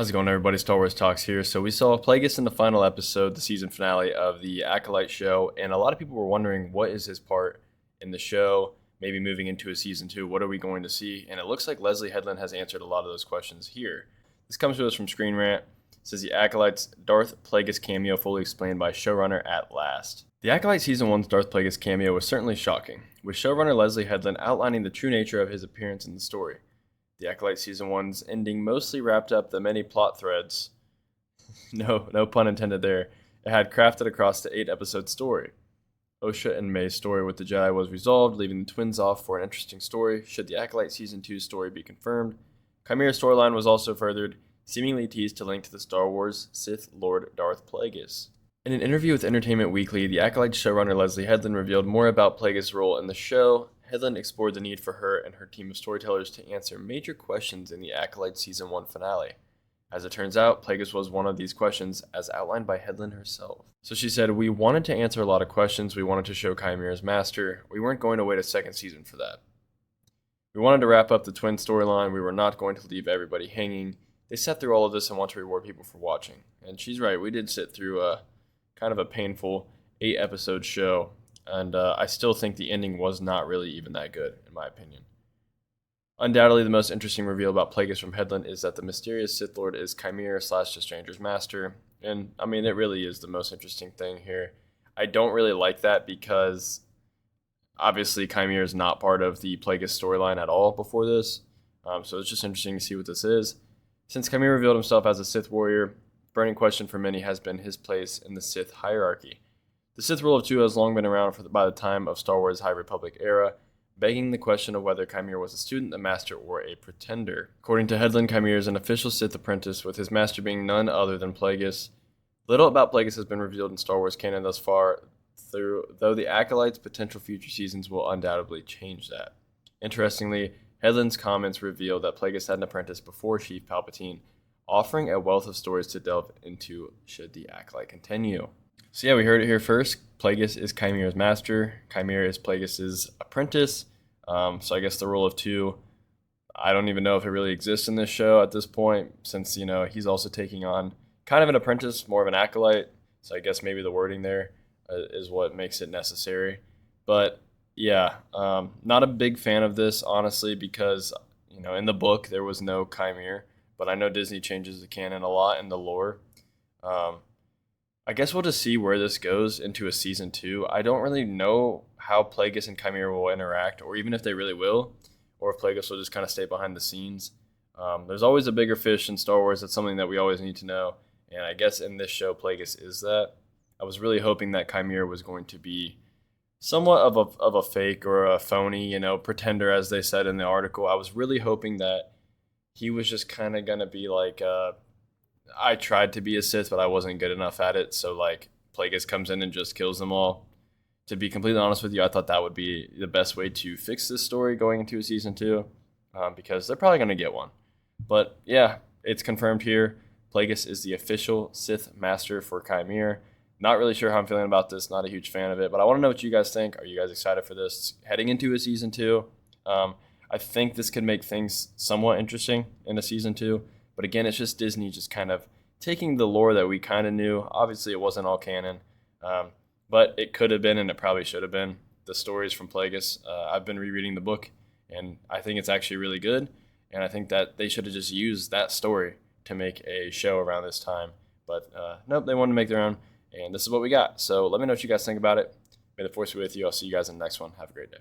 How's it going, everybody? Star Wars Talks here. So we saw Plagueis in the final episode, the season finale of the Acolyte show, and a lot of people were wondering what is his part in the show, maybe moving into a season 2. What are we going to see? And it looks like Leslye Headland has answered a lot of those questions here. This comes to us from Screen Rant. It says the Acolyte's Darth Plagueis cameo fully explained by showrunner at last. The Acolyte Season 1's Darth Plagueis cameo was certainly shocking, with showrunner Leslye Headland outlining the true nature of his appearance in the story. The Acolyte Season 1's ending mostly wrapped up the many plot threads, no pun intended there, it had crafted across the 8-episode story. Osha and May's story with the Jedi was resolved, leaving the twins off for an interesting story should the Acolyte Season 2 story be confirmed. Qimir'S storyline was also furthered, seemingly teased to link to the Star Wars Sith Lord Darth Plagueis. In an interview with Entertainment Weekly, the Acolyte showrunner Leslye Headland revealed more about Plagueis' role in the show. Headland explored the need for her and her team of storytellers to answer major questions in the Acolyte Season 1 finale. As it turns out, Plagueis was one of these questions, as outlined by Headland herself. So she said, "We wanted to answer a lot of questions. We wanted to show Qimir'S master. We weren't going to wait a second season for that. We wanted to wrap up the twin storyline. We were not going to leave everybody hanging. They sat through all of this and want to reward people for watching." And she's right. We did sit through a kind of a painful 8-episode show. And I still think the ending was not really even that good, in my opinion. Undoubtedly, the most interesting reveal about Plagueis from Headland is that the mysterious Sith Lord is Qimir'S/the Stranger's master. And, I mean, it really is the most interesting thing here. I don't really like that because, obviously, Qimir'S is not part of the Plagueis storyline at all before this. So it's just interesting to see what this is. Since Qimir revealed himself as a Sith warrior, burning question for many has been his place in the Sith hierarchy. The Sith rule of 2 has long been around by the time of Star Wars High Republic era, begging the question of whether Qimir was a student, a master, or a pretender. According to Headland, Qimir is an official Sith apprentice, with his master being none other than Plagueis. Little about Plagueis has been revealed in Star Wars canon thus far, though the Acolyte's potential future seasons will undoubtedly change that. Interestingly, Headland's comments reveal that Plagueis had an apprentice before Chief Palpatine, offering a wealth of stories to delve into should the Acolyte continue. So yeah, we heard it here first. Plagueis is Qimir'S master. Qimir is Plagueis' apprentice. So I guess the rule of 2, I don't even know if it really exists in this show at this point, since, he's also taking on kind of an apprentice, more of an acolyte. So I guess maybe the wording there is what makes it necessary. But yeah, not a big fan of this, honestly, because, in the book there was no Qimir, but I know Disney changes the canon a lot in the lore. I guess we'll just see where this goes into a season 2. I don't really know how Plagueis and Qimir will interact, or even if they really will, or if Plagueis will just kind of stay behind the scenes. There's always a bigger fish in Star Wars. That's something that we always need to know. And I guess in this show, Plagueis is that. I was really hoping that Qimir was going to be somewhat of a fake or a phony, pretender, as they said in the article. I was really hoping that he was just kind of going to be like, I tried to be a Sith, but I wasn't good enough at it. So, Plagueis comes in and just kills them all. To be completely honest with you, I thought that would be the best way to fix this story going into a season 2, because they're probably going to get one. But yeah, it's confirmed here. Plagueis is the official Sith master for Qimir. Not really sure how I'm feeling about this. Not a huge fan of it, but I want to know what you guys think. Are you guys excited for this heading into a season 2? I think this could make things somewhat interesting in a season 2. But again, it's just Disney just kind of taking the lore that we kind of knew. Obviously, it wasn't all canon, but it could have been, and it probably should have been. The stories from Plagueis, I've been rereading the book, and I think it's actually really good. And I think that they should have just used that story to make a show around this time. But nope, they wanted to make their own, and this is what we got. So let me know what you guys think about it. May the Force be with you. I'll see you guys in the next one. Have a great day.